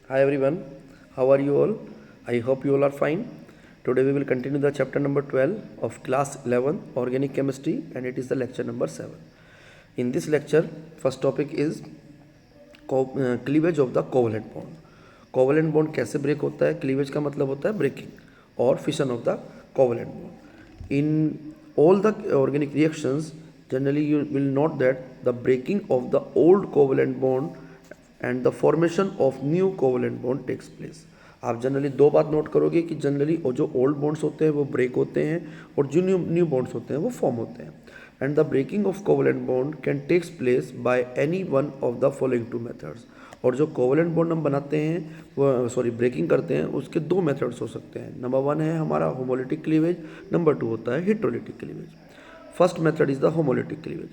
Hi everyone, how are you all? I hope you all are fine. Today we will continue the chapter number 12 of class 11 organic chemistry and it is the lecture number 7. In this lecture, first topic is cleavage of the covalent bond. Covalent bond कैसे break होता है? Cleavage का मतलब होता है breaking और fission of the covalent bond. In all the organic reactions, generally you will note that the breaking of the old covalent bond and the formation of new covalent bond takes place. आप generally दो बात note करोगे कि generally जो old bonds होते हैं वो break होते हैं और जो न्यू बॉन्ड्स होते हैं वो फॉर्म होते हैं. And the breaking of covalent bond can takes place by any one of the following two methods. और जो कोवलेंट बॉन्ड हम बनाते हैं वो ब्रेकिंग करते हैं उसके दो मेथड्स हो सकते हैं. नंबर वन है हमारा होमोलिटिक क्लीवेज, नंबर टू होता है heterolytic cleavage. First method is the homolytic cleavage.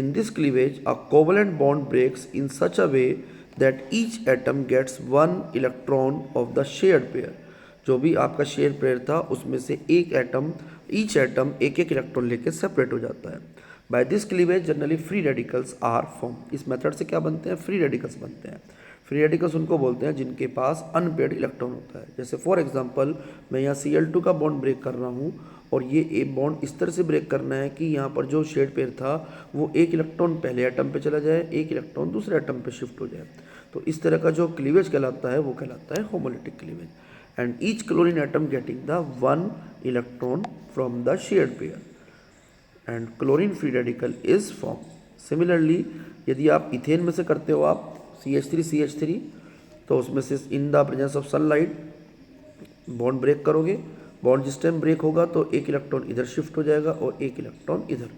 In this cleavage, a covalent bond breaks in such a way that each atom gets one electron of the shared pair. जो भी आपका share pair था उसमें से एक atom each atom एक एक electron लेके सेपरेट हो जाता है. By this cleavage generally free radicals are form. इस मेथड से क्या बनते हैं? फ्री रेडिकल्स बनते हैं. फ्री रेडिकल्स उनको बोलते हैं जिनके पास अनपेयर्ड इलेक्ट्रॉन होता है. जैसे फॉर एग्जांपल मैं यहाँ Cl2 का बॉन्ड ब्रेक कर रहा हूँ और ये ए बॉन्ड इस तरह से ब्रेक करना है कि यहाँ पर जो शेड पेयर था वो एक इलेक्ट्रॉन पहले एटम पे चला जाए, एक इलेक्ट्रॉन दूसरे एटम पे शिफ्ट हो जाए. तो इस तरह का जो क्लीवेज कहलाता है वो कहलाता है homolytic cleavage. And each chlorine atom getting the one electron from the shared pair and chlorine free radical is form. Similarly यदि आप इथेन में से करते हो आप CH3 तो उसमें से in the presence of sunlight bond break करोगे. बॉन्ड जिस टाइम ब्रेक होगा तो एक इलेक्ट्रॉन इधर शिफ्ट हो जाएगा और एक इलेक्ट्रॉन इधर.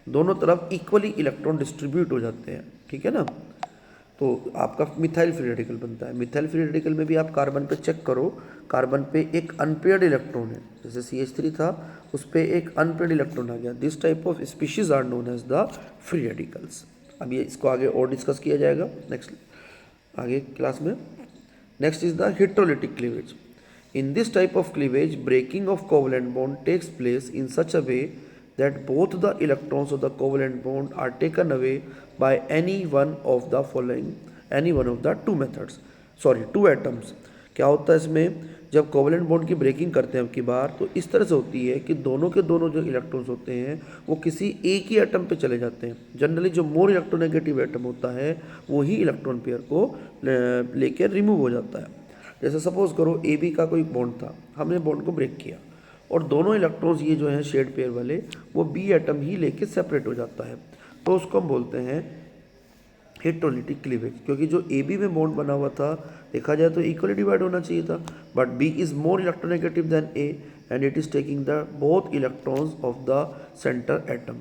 दोनों तरफ इक्वली इलेक्ट्रॉन डिस्ट्रीब्यूट हो जाते हैं. ठीक है ना. तो आपका मिथाइल फ्री रेडिकल बनता है. मिथाइल फ्री रेडिकल में भी आप कार्बन पे चेक करो, कार्बन पे एक अनपेयर्ड इलेक्ट्रॉन है. जैसे CH3 था उस पर एक अनपेयर्ड इलेक्ट्रॉन आ गया. This type of species are known as the free radicals. अब ये इसको आगे और डिस्कस किया जाएगा नेक्स्ट आगे क्लास में. Next is the heterolytic cleavage. In this type of cleavage, breaking of covalent bond takes place in such a way that both the electrons of the covalent bond are taken away by any one of the two methods. Two atoms. क्या होता है इसमें? जब covalent bond की breaking करते हैं अब की बार तो इस तरह से होती है कि दोनों के दोनों जो इलेक्ट्रॉन्स होते हैं वो किसी एक ही एटम पे चले जाते हैं. जनरली जो मोर इलेक्ट्रोनेगेटिव एटम होता है वो ही इलेक्ट्रॉन पेयर को लेकर रिमूव हो जाता है. जैसे सपोज करो AB का कोई बॉन्ड था, हमने बॉन्ड को ब्रेक किया और दोनों इलेक्ट्रॉन्स ये जो हैं शेड पेयर वाले वो B एटम ही लेके सेपरेट हो जाता है. तो उसको हम बोलते हैं हेटेरोलिटिक क्लीवेज. क्योंकि जो AB में बॉन्ड बना हुआ था देखा जाए तो इक्वली डिवाइड होना चाहिए था, but B is more electronegative than A and it is taking the both electrons of the centre atom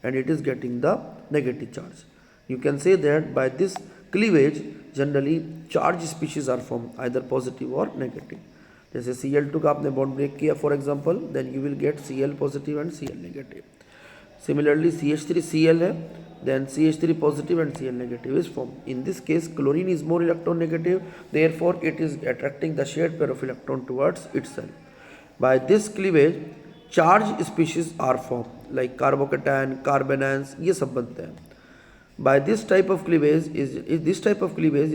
and it is getting the negative charge. You can say that by this cleavage generally charge species are formed either positive or negative. जैसे Cl2 का आपने bond break किया for example, then you will get Cl positive and Cl negative. Similarly CH3Cl है, then CH3 positive and Cl negative is formed. In this case chlorine is more electron negative, therefore it is attracting the shared pair of electron towards itself. By this cleavage charged species are formed like carbocation, carbanions, ये सब बनते हैं. By this type of cleavage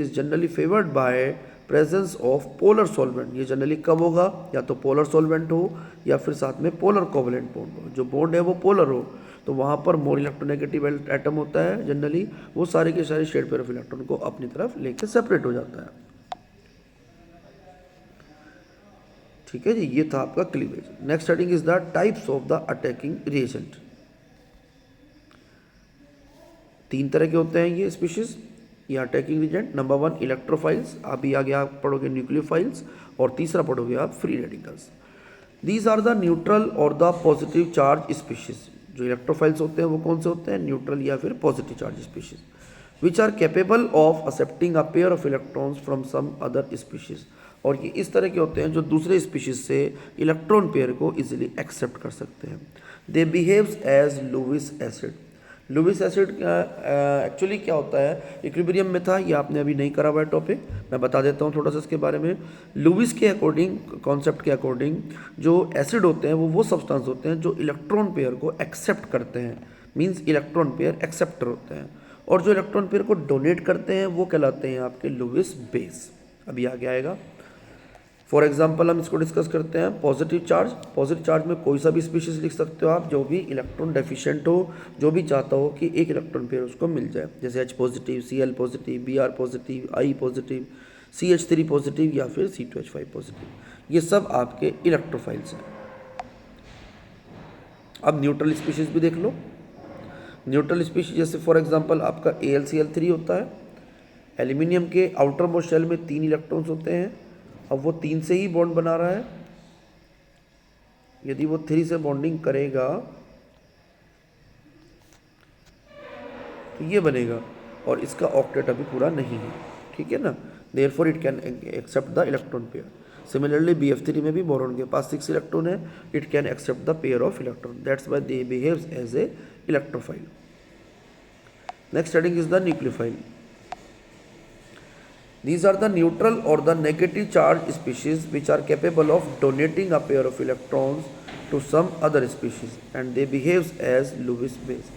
is generally favored by presence of polar solvent. ये generally कब होगा? या तो polar solvent हो या फिर साथ में पोलर कोवलेंट बॉन्ड हो. जो बॉन्ड है वो पोलर हो तो वहाँ पर मोर इलेक्ट्रोनेगेटिव एटम होता है जनरली, वो सारे के सारे शेड पेयर ऑफ इलेक्ट्रॉन को अपनी तरफ लेके सेपरेट हो जाता है. ठीक है जी, ये था आपका cleavage. Next heading is the types of the attacking reagent. तीन तरह के होते हैं ये स्पीशीज या attacking reagent. Number one electrophiles, अभी आगे आप पढ़ोगे न्यूक्लियोफाइल्स, और तीसरा पढ़ोगे आप free radicals. These are the neutral और द पॉजिटिव चार्ज स्पीशीज. जो इलेक्ट्रोफाइल्स होते हैं वो कौन से होते हैं? न्यूट्रल या फिर positive charge species which are capable of accepting a pair of electrons from some other species. और ये इस तरह के होते हैं जो दूसरे स्पीशीज से इलेक्ट्रॉन पेयर को इजीली एक्सेप्ट कर सकते हैं. They behaves as Lewis acid. Lewis acid actually क्या होता है? इक्विलिब्रियम में था, ये आपने अभी नहीं करा हुआ है टॉपिक, मैं बता देता हूँ थोड़ा सा इसके बारे में. लुईस के अकॉर्डिंग, कॉन्सेप्ट के अकॉर्डिंग, जो एसिड होते हैं वो सब्सटेंस होते हैं जो इलेक्ट्रॉन पेयर को एक्सेप्ट करते हैं, मींस इलेक्ट्रॉन पेयर एक्सेप्टर होते हैं. और जो इलेक्ट्रॉन पेयर को डोनेट करते हैं वो कहलाते हैं आपके लुईस बेस. अभी आगे आएगा। फॉर एग्जाम्पल हम इसको डिस्कस करते हैं। पॉजिटिव चार्ज में कोई सा भी स्पीशीज लिख सकते हो आप जो भी इलेक्ट्रॉन डेफिशिएंट हो, जो भी चाहता हो कि एक इलेक्ट्रॉन पेयर उसको मिल जाए, जैसे H positive, Cl positive, Br positive, I positive, CH3 positive या फिर C2H5 पॉजिटिव, ये सब आपके इलेक्ट्रोफाइल्स हैं। अब न्यूट्रल स्पीशीज भी देख लो। न्यूट्रल स्पीशीज जैसे फॉर एग्जांपल आपका AlCl3 होता है। एल्यूमिनियम के आउटर मोस्ट शेल में 3 इलेक्ट्रॉन्स होते हैं। अब वो 3 से ही बॉन्ड बना रहा है। यदि वो 3 से बॉन्डिंग करेगा तो ये बनेगा, और इसका ऑक्टेट अभी पूरा नहीं है, ठीक है ना। Therefore it can accept the electron pair. Similarly BF3 में भी बोरॉन के पास 6 इलेक्ट्रॉन है, it can accept the pair of electron, that's why they behaves as a electrophile. Next heading is the nucleophile. These are the neutral or the negative charge species which are capable of donating a pair of electrons to some other species and they behaves as Lewis base।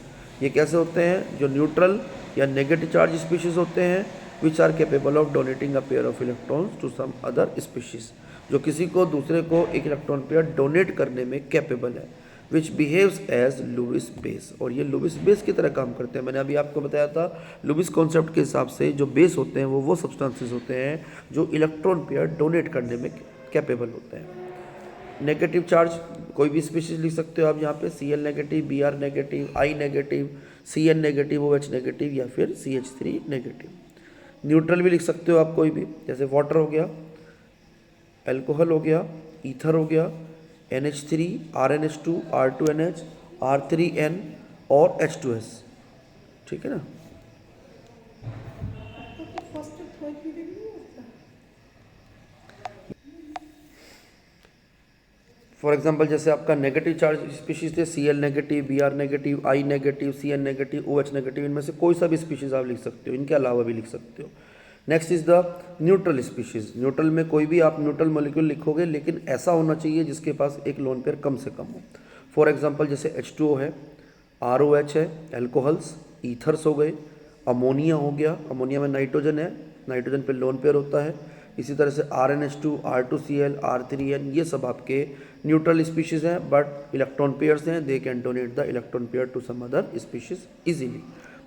ये कैसे होते हैं? जो neutral या negative charge species होते हैं which are capable of donating a pair of electrons to some other species, जो किसी को दूसरे को एक इलेक्ट्रॉन पेयर डोनेट करने में कैपेबल है, विच बिहेव्स एज लुविस बेस, और ये लुविस बेस की तरह काम करते हैं। मैंने अभी आपको बताया था लुविस कॉन्सेप्ट के हिसाब से जो बेस होते हैं वो सब्सटेंसेस होते हैं जो इलेक्ट्रॉन पेयर डोनेट करने में कैपेबल होते हैं। नेगेटिव चार्ज कोई भी स्पीशीज लिख सकते हो आप यहाँ पे, Cl negative, Br negative, I negative, Cn negative, OH negative या फिर CH3 नेगेटिव। न्यूट्रल भी लिख सकते हो आप कोई भी, जैसे वाटर हो गया, अल्कोहल हो गया, ईथर हो गया, NH3, RNH2, R2NH, R3N और H2S, ठीक है ना। फॉर एग्जांपल जैसे आपका नेगेटिव चार्ज स्पीशीज थे Cl negative, Br negative, I negative, Cn negative, OH negative, इनमें से कोई सा भी स्पीशीज आप लिख सकते हो, इनके अलावा भी लिख सकते हो। Next is the neutral species. Neutral में कोई भी आप न्यूट्रल मॉलिक्यूल लिखोगे लेकिन ऐसा होना चाहिए जिसके पास एक लोन पेयर कम से कम हो। फॉर एग्जांपल जैसे H2O है, ROH है, अल्कोहल्स, ईथर्स हो गए, अमोनिया हो गया, अमोनिया में नाइट्रोजन है, नाइट्रोजन पे लोन पेयर होता है। इसी तरह से RNH2, R2Cl, R3N, ये सब आपके न्यूट्रल स्पीशीज हैं बट इलेक्ट्रॉन पेयर्स हैं, they can donate the electron pair to some other species easily,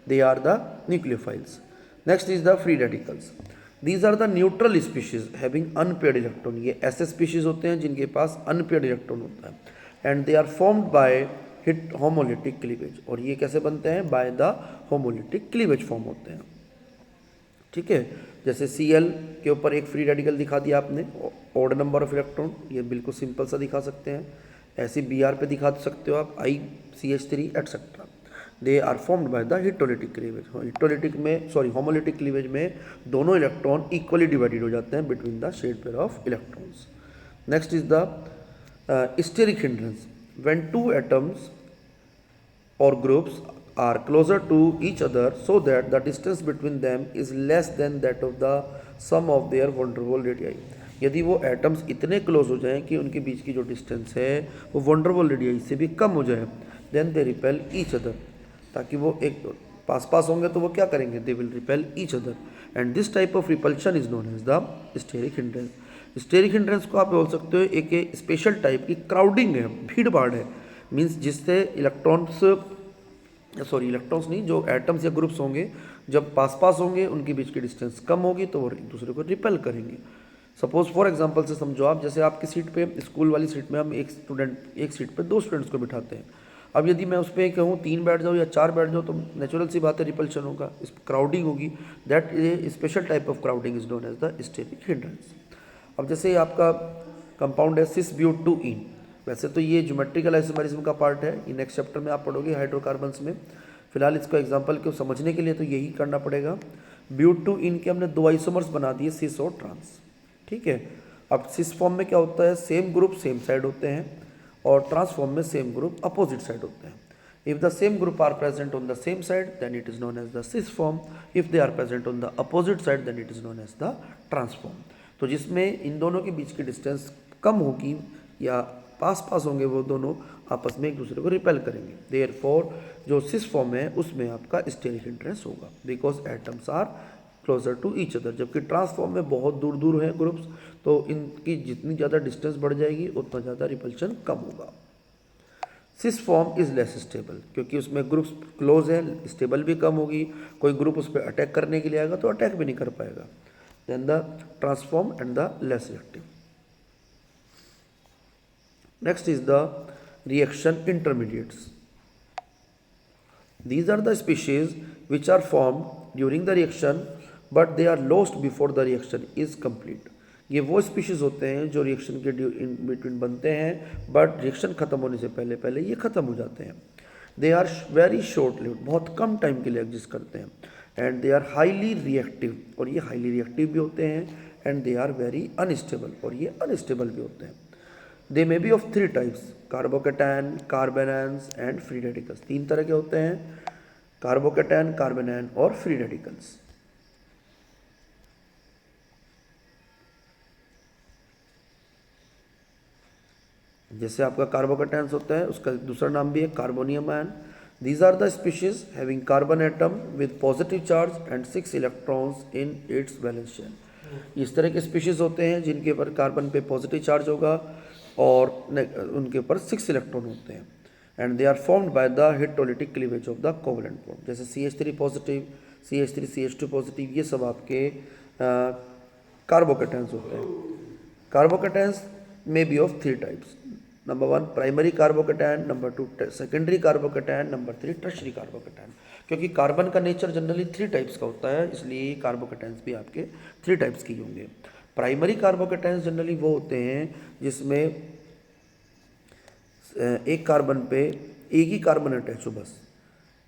they are the nucleophiles. Next is the free radicals. These are the neutral species having unpaired electron। ये ऐसे species होते हैं जिनके पास unpaired electron होता है and they are formed by hit homolytic cleavage। और ये कैसे बनते हैं? by the homolytic cleavage form होते हैं, ठीक है। जैसे Cl के ऊपर एक फ्री रेडिकल दिखा दिया आपने, ऑड नंबर ऑफ इलेक्ट्रॉन, ये बिल्कुल सिंपल सा दिखा सकते हैं। ऐसे Br पे दिखा सकते हो आप, I, CH3 etcetera. They are formed by the heterolytic cleavage. Homolytic cleavage में दोनों इलेक्ट्रॉन इक्वली डिवाइडेड हो जाते हैं between the shared pair of electrons. Next is the steric hindrance. When two atoms और groups are closer to each other so that the distance between them is less than that of the sum of their van der Waals radii. यदि वो atoms इतने close हो जाएं कि उनके बीच की जो डिस्टेंस है वो वंडरवॉल रेडियाई से भी कम हो जाए, then they repel each other, ताकि वो एक पास होंगे तो वो क्या करेंगे? They will repel each other and this type of repulsion is known as the steric hindrance. Steric hindrance को आप बोल सकते हो एक स्पेशल टाइप की क्राउडिंग है, भीड़ भाड़ है, मीन्स जिससे इलेक्ट्रॉन्स नहीं, जो एटम्स या ग्रुप्स होंगे जब पास होंगे उनके बीच की डिस्टेंस कम होगी तो वो एक दूसरे को रिपेल करेंगे। सपोज फॉर एग्जांपल से समझो आप, जैसे आपकी सीट पे, स्कूल वाली सीट में हम एक सीट पे 2 स्टूडेंट्स को बिठाते हैं। अब यदि मैं उस पर कहूँ 3 बैठ जाओ या 4 बैठ जाओ तो नेचुरल सी बात है, रिपल्शन होगा, इस क्राउडिंग होगी। That a special type of crowding is known as the steric hindrance. अब जैसे आपका कंपाउंड है सिस-ब्यूट-2-ईन, वैसे तो ये ज्योमेट्रिकल आइसोमेरिज्म का पार्ट है, ये नेक्स्ट चैप्टर में आप पढ़ोगे हाइड्रोकार्बन्स में। फिलहाल इसको एग्जाम्पल को समझने के लिए तो यही करना पड़ेगा। ब्यूट-2-ईन के हमने 2 आइसोमर्स बना दिए, सिस और ट्रांस, ठीक है। अब सिस फॉर्म में क्या होता है? सेम ग्रुप सेम साइड होते हैं, और ट्रांसफॉर्म में सेम ग्रुप अपोजिट साइड होते हैं। If the same group are present on the same side then it is known as the cis form, if they are present on the opposite side then it is known as the trans form. तो जिसमें इन दोनों के बीच की distance कम होगी या पास होंगे, वो दोनों आपस में एक दूसरे को रिपेल करेंगे। देयरफॉर जो सिस फॉर्म है उसमें आपका स्टेरिक हिंड्रेंस होगा, because atoms are closer to each other, जबकि ट्रांसफॉर्म में बहुत दूर दूर है ग्रुप्स, तो इनकी जितनी ज़्यादा डिस्टेंस बढ़ जाएगी उतना ज़्यादा रिपल्शन कम होगा। Cis form is less stable, क्योंकि उसमें ग्रुप्स क्लोज है, स्टेबल भी कम होगी, कोई ग्रुप उस पर अटैक करने के लिए आएगा तो अटैक भी नहीं कर पाएगा। Then the trans form and the less reactive. Next is the reaction intermediates. These are the species which are formed during the reaction but they are lost before the reaction is complete. ये वो species होते हैं जो reaction के in between बनते हैं but reaction खत्म होने से पहले पहले ये खत्म हो जाते हैं। They are very short lived, बहुत कम टाइम के लिए एग्जिस्ट करते हैं, and they are highly reactive, और ये हाईली रिएक्टिव भी होते हैं, and they are very unstable, और ये अनस्टेबल भी होते हैं। They may be of three types, carbocation, carbanions and free radicals. तीन तरह के होते हैं, कार्बोकेटायन, कार्बेनैन और फ्री रेडिकल्स। जैसे आपका कार्बोकेटायंस होता है उसका दूसरा नाम भी है carbonium ion. These are the species having carbon atom with positive charge and 6 electrons in its valence shell. इस तरह के स्पीशीज होते हैं जिनके ऊपर कार्बन पे पॉजिटिव चार्ज होगा और उनके ऊपर 6 इलेक्ट्रॉन होते हैं, and they are formed by the heterolytic cleavage of the covalent bond. जैसे CH3 positive, CH3 CH2 positive, ये सब आपके कार्बोकेटायंस होते हैं। Carbocations may be of 3 types. Number 1 primary carbocation, number 2 secondary carbocation, number 3 tertiary carbocation. क्योंकि carbon का nature generally 3 types का होता है, इसलिए कार्बोकेटायंस भी आपके 3 टाइप्स के होंगे। प्राइमरी कार्बोकेटायंस जनरली वो होते हैं जिसमें एक कार्बन पे एक ही कार्बन अटैच हो बस।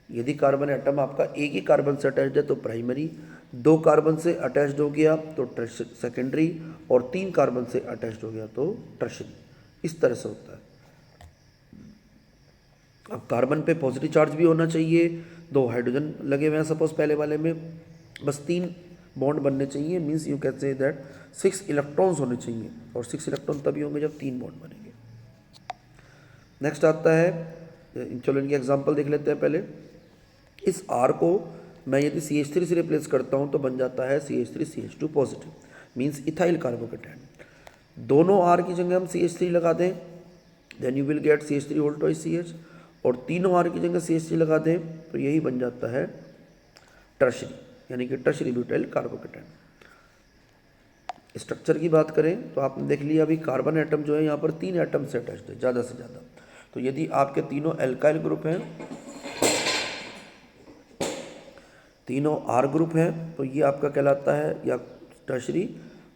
यदि कार्बन एटम आपका एक ही कार्बन से अटैच्ड है तो प्राइमरी, 2 कार्बन से अटैच्ड हो गया तो सेकेंडरी, और 3 कार्बन से अटैच्ड हो गया तो टर्शरी। इस तरह से होता है। अब कार्बन पे पॉजिटिव चार्ज भी होना चाहिए, 2 हाइड्रोजन लगे हुए हैं सपोज पहले वाले में, बस 3 बॉन्ड बनने चाहिए, means you can say that 6 electrons होने चाहिए, और 6 इलेक्ट्रॉन तभी होंगे जब 3 बॉन्ड बनेंगे। नेक्स्ट आता है, चलो इनके एग्जाम्पल देख लेते हैं पहले। इस R को मैं यदि CH3 से रिप्लेस करता हूँ तो बन जाता है CH3CH2 positive, means ethyl carbocation. दोनों R की जगह हम CH3 लगा दें, then you will get CH3 whole twice CH, और तीनों R की जगह CH3 लगा दें तो यही बन जाता है टर्शरी, यानी कि टर्शरी ब्यूटाइल कार्बोकेटायन। स्ट्रक्चर की बात करें तो आपने देख लिया अभी कार्बन एटम जो है यहाँ पर 3 एटम से अटैच्ड है ज़्यादा से ज़्यादा। तो यदि आपके तीनों एल्काइल ग्रुप हैं, तीनों R ग्रुप हैं, तो ये आपका कहलाता है या टर्शरी,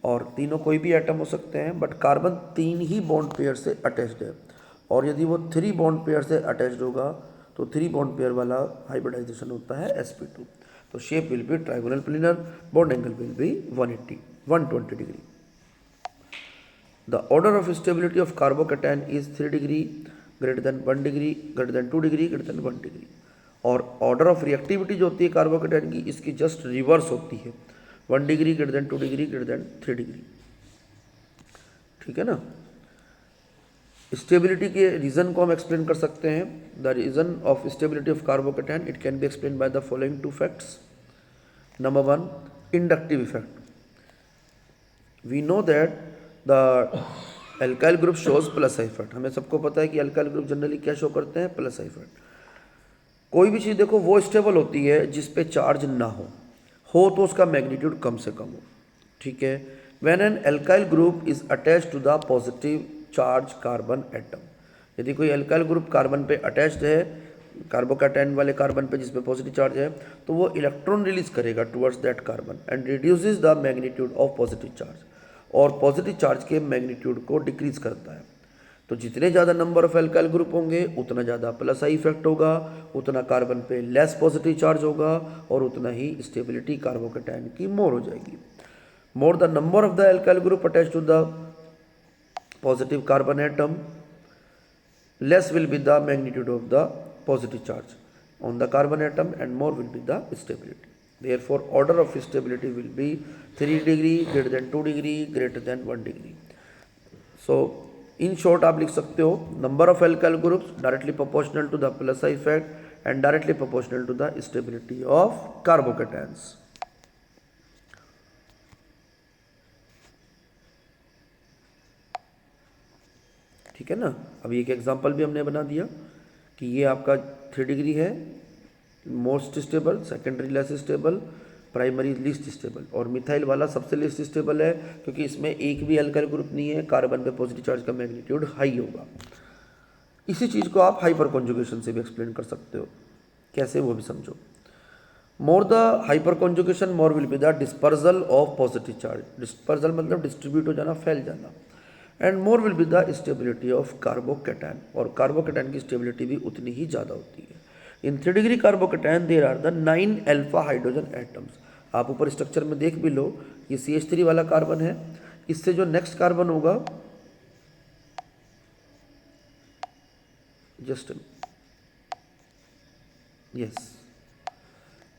और तीनों कोई भी एटम हो सकते हैं, but carbon 3 he bond pair से अटैच्ड है, और यदि वो 3 बॉन्ड पेयर से अटैच्ड होगा तो 3 बॉन्ड पेयर वाला हाइब्रिडाइजेशन होता है sp2। तो shape will be trigonal planar, bond angle will be 120 degree. The order of stability of carbocation is 3 degree, greater than 1 degree, greater than 2 degree, greater than 1 degree. और order of reactivity जो होती है carbocation की, इसकी just reverse होती है, 1 degree, greater than 2 degree, greater then 3 degree. ठीक है ना। स्टेबिलिटी के रीज़न को हम एक्सप्लेन कर सकते हैं। The reason of stability of carbocation it can be explain by the following 2 facts. Number 1 inductive effect. We know that the alkyl group shows plus effect. हमें सबको पता है कि एल्काइल ग्रुप जनरली क्या शो करते हैं, प्लस इफेक्ट। कोई भी चीज़ देखो वो स्टेबल होती है जिस पे चार्ज ना हो तो उसका मैग्नीट्यूड कम से कम हो। ठीक है। When an alkyl group is attached to the positive charge carbon atom, यदि कोई एल्काइल ग्रुप कार्बन पे अटैच्ड है, कार्बोकेटायन वाले कार्बन पे जिस पे पॉजिटिव चार्ज है, तो वो इलेक्ट्रॉन रिलीज करेगा towards that carbon and reduces the magnitude of positive charge, और पॉजिटिव चार्ज के मैग्नीट्यूड को डिक्रीज करता है। तो जितने ज़्यादा नंबर ऑफ एल्काइल ग्रुप होंगे उतना ज़्यादा प्लस आई इफेक्ट होगा, उतना कार्बन पे लेस पॉजिटिव चार्ज होगा, और उतना ही स्टेबिलिटी कार्बोकेटायन की मोर हो जाएगी। More the number of the alkyl group attach to the positive carbon atom, less will be the magnitude of the positive charge on the carbon atom and more will be the stability. Therefore, order of stability will be 3 degree, greater than 2 degree, greater than 1 degree. So, in short आप लिख सकते हो number of alkyl groups directly proportional to the plus effect and directly proportional to the stability of carbocations. ठीक है ना। अभी एक example भी हमने बना दिया कि ये आपका 3 डिग्री है, most stable, secondary less stable, primary least stable, और मिथाइल वाला सबसे लीस्ट स्टेबल है क्योंकि इसमें एक भी अल्काइल ग्रुप नहीं है, कार्बन पे पॉजिटिव चार्ज का मैग्नीट्यूड हाई होगा। इसी चीज़ को आप हाइपर कॉन्जुगेशन से भी एक्सप्लेन कर सकते हो, कैसे वो भी समझो। More the hyperconjugation more will be the dispersal of positive charge, dispersal मतलब डिस्ट्रीब्यूट हो जाना, फैल जाना, and more will be the stability of carbocation, और कार्बोकैटायन की स्टेबिलिटी भी उतनी ही ज़्यादा होती है। In 3 degree carbocation there are the 9 alpha hydrogen atoms. आप ऊपर स्ट्रक्चर में देख भी लो, ये CH3 वाला कार्बन है, इससे जो नेक्स्ट कार्बन होगा, जस्ट यस,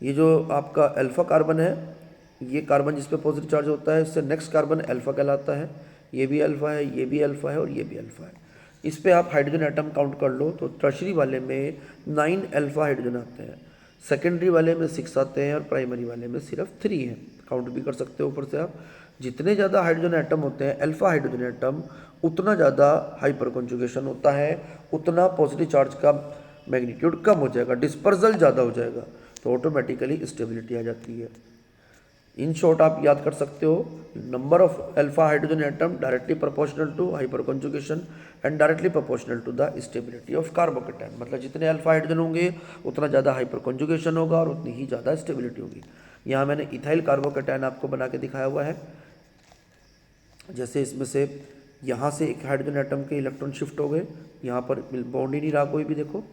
ये जो आपका अल्फा कार्बन है, ये कार्बन जिस पे पॉजिटिव चार्ज होता है, इससे नेक्स्ट कार्बन अल्फा कहलाता है। ये भी अल्फा है, ये भी अल्फा है, और ये भी अल्फा है। इस पे आप हाइड्रोजन एटम काउंट कर लो तो टर्शरी वाले में 9 अल्फा हाइड्रोजन आते हैं, सेकेंडरी वाले में 6 आते हैं, और प्राइमरी वाले में सिर्फ 3 हैं। काउंट भी कर सकते हो ऊपर से आप। जितने ज़्यादा हाइड्रोजन एटम होते हैं, अल्फा हाइड्रोजन एटम, उतना ज़्यादा हाइपर कॉन्जुगेशन होता है, उतना पॉजिटिव चार्ज का मैग्नीट्यूड कम हो जाएगा, डिस्पर्जल ज़्यादा हो जाएगा, तो ऑटोमेटिकली स्टेबिलिटी आ जाती है। इन शॉर्ट आप याद कर सकते हो, number of alpha hydrogen atom directly proportional to hyperconjugation and directly proportional to the stability of carbocation. मतलब जितने अल्फा हाइड्रोजन होंगे उतना ज़्यादा हाइपर कॉन्जुगेशन होगा और उतनी ही ज़्यादा स्टेबिलिटी होगी। यहाँ मैंने इथाइल कार्बोकैटायन आपको बना के दिखाया हुआ है। जैसे इसमें से यहाँ से एक हाइड्रोजन एटम के इलेक्ट्रॉन शिफ्ट हो गए, यहाँ पर बॉन्ड ही नहीं रहा कोई भी, देखो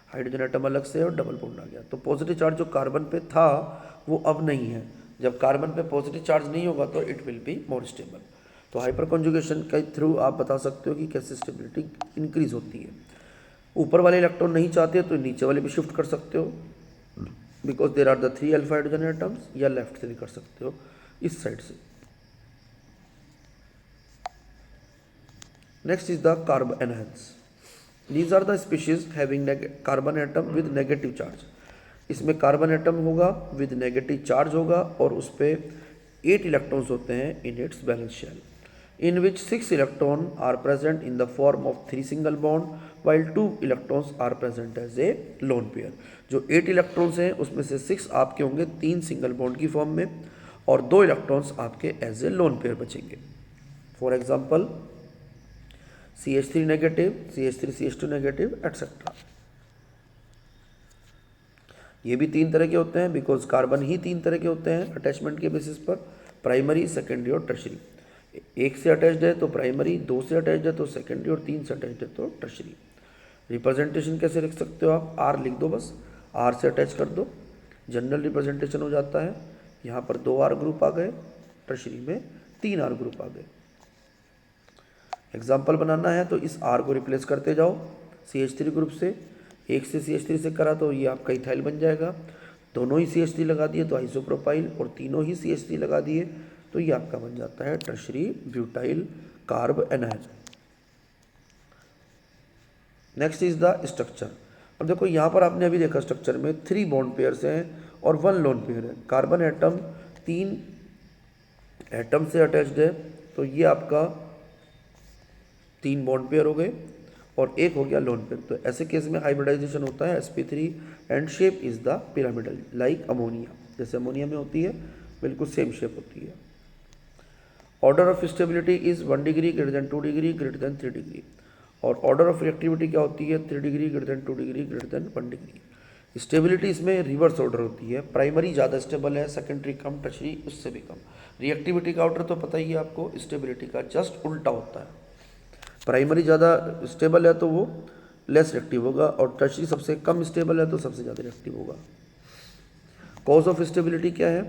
हाइड्रोजन एटम अलग से और डबल बॉन्ड आ गया। तो पॉजिटिव चार्ज जो कार्बन पे था वो अब नहीं है। जब कार्बन पे पॉजिटिव चार्ज नहीं होगा तो it will be more stable. तो हाइपर कॉन्जुगेशन के थ्रू आप बता सकते हो कि कैसे स्टेबिलिटी इंक्रीज होती है। ऊपर वाले इलेक्ट्रॉन नहीं चाहते तो नीचे वाले भी शिफ्ट कर सकते हो, because there are the 3 alpha hydrogen atoms, या लेफ्ट से भी कर सकते हो, इस साइड से। Next is the carbanions. These are the species having carbon atom with negative charge. इसमें कार्बन एटम होगा विद नेगेटिव चार्ज होगा और उस पर 8 इलेक्ट्रॉन्स होते हैं in its valence shell, in which 6 electron are present in the form of 3 single bond while 2 electrons are present as a lone pair. जो 8 electrons हैं उसमें से 6 आपके होंगे 3 सिंगल बॉन्ड की फॉर्म में और 2 इलेक्ट्रॉन्स आपके एज ए लोन पेयर बचेंगे। For example CH3 negative, CH3 CH2 negative etcetera. ये भी 3 तरह के होते हैं बिकॉज कार्बन ही 3 तरह के होते हैं अटैचमेंट के बेसिस पर, प्राइमरी, सेकेंडरी और टर्शरी। 1 से अटैच्ड है तो प्राइमरी, 2 से अटैच्ड है तो सेकेंडरी और 3 से अटैच्ड है तो टर्शरी। रिप्रेजेंटेशन कैसे लिख सकते हो आप, R लिख दो, बस R से अटैच कर दो, जनरल रिप्रेजेंटेशन हो जाता है। यहाँ पर 2 R ग्रुप आ गए, टर्शरी में 3 R ग्रुप आ गए। एग्जाम्पल बनाना है तो इस R को रिप्लेस करते जाओ CH3 ग्रुप से, 1 से CH3 से करा तो ये आपका इथाइल बन जाएगा, दोनों ही CH3 लगा दिए तो आइसोप्रोपाइल, और तीनों ही CH3 लगा दिए तो ये आपका बन जाता है tertiary butyl carbanion. Next is the structure. अब देखो यहाँ पर आपने अभी देखा स्ट्रक्चर में 3 बॉन्ड पेयर्स हैं और 1 लोन पेयर है। कार्बन एटम 3 एटम से अटैच्ड है तो ये आपका 3 बॉन्ड पेयर हो गए और 1 हो गया लोन पेयर। तो ऐसे केस में हाइब्रिडाइजेशन होता है sp3 and shape is the pyramidal like ammonia, जैसे अमोनिया में होती है बिल्कुल सेम शेप होती है। Order of stability is 1 degree greater than 2 degree greater then 3 degree, और ऑर्डर ऑफ रिएक्टिविटी क्या होती है, 3 degree greater than 2 degree greater than 1 degree. Stability इसमें रिवर्स ऑर्डर होती है, प्राइमरी ज़्यादा स्टेबल है, सेकेंडरी कम, टर्शरी उससे भी कम। रिएक्टिविटी का ऑर्डर तो पता ही है आपको, स्टेबिलिटी का जस्ट उल्टा होता है। प्राइमरी ज़्यादा स्टेबल है तो वो लेस रिएक्टिव होगा, और टर्शरी सबसे कम स्टेबल है तो सबसे ज़्यादा रिएक्टिव होगा। कॉज ऑफ स्टेबिलिटी क्या है,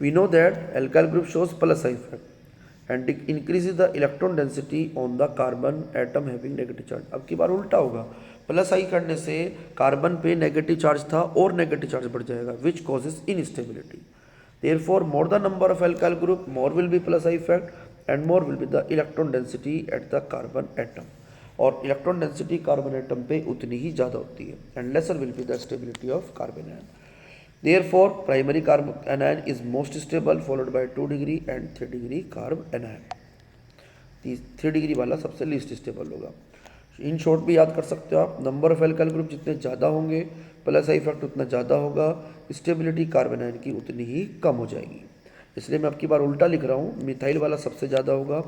we know that alkyl group shows plus I effect and increases the electron density on the carbon atom having negative charge. अब की बार उल्टा होगा, प्लस आई करने से कार्बन पे नेगेटिव चार्ज था और नेगेटिव चार्ज बढ़ जाएगा which causes instability. Therefore more the number of alkyl group more will B plus I effect and more will be the electron density at the carbon atom, और electron density carbon atom पे उतनी ही ज़्यादा होती है and lesser will be the stability of carbon ion. Therefore, primary carbon anion is most stable, followed by 2 degree and 3 degree carbon anion। 3 degree वाला सबसे least stable होगा। इन शॉर्ट भी याद कर सकते हो आप, नंबर ऑफ एल्काइल ग्रुप जितने ज़्यादा होंगे प्लस आई फैक्टर उतना ज़्यादा होगा, स्टेबिलिटी कार्बन आयन की उतनी ही कम हो जाएगी। इसलिए मैं अब की बार उल्टा लिख रहा हूँ, मिथाइल वाला सबसे ज़्यादा होगा।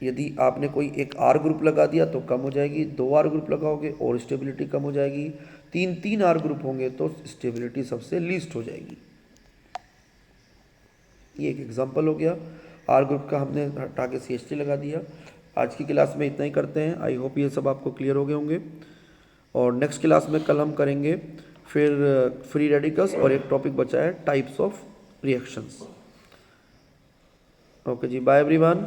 यदि आपने कोई एक आर ग्रुप लगा दिया तो कम हो जाएगी, 2 आर ग्रुप लगाओगे और स्टेबिलिटी कम हो जाएगी, 3 आर ग्रुप होंगे तो स्टेबिलिटी सबसे लीस्ट हो जाएगी। ये एक एग्जांपल हो गया, आर ग्रुप का हमने हटा के CH3 लगा दिया। आज की क्लास में इतना ही करते हैं। आई होप ये सब आपको क्लियर हो गए होंगे, और नेक्स्ट क्लास में कल हम करेंगे फिर फ्री रेडिकल्स, और एक टॉपिक बचा है टाइप्स ऑफ रिएक्शंस। ओके जी, बाय एवरीवन।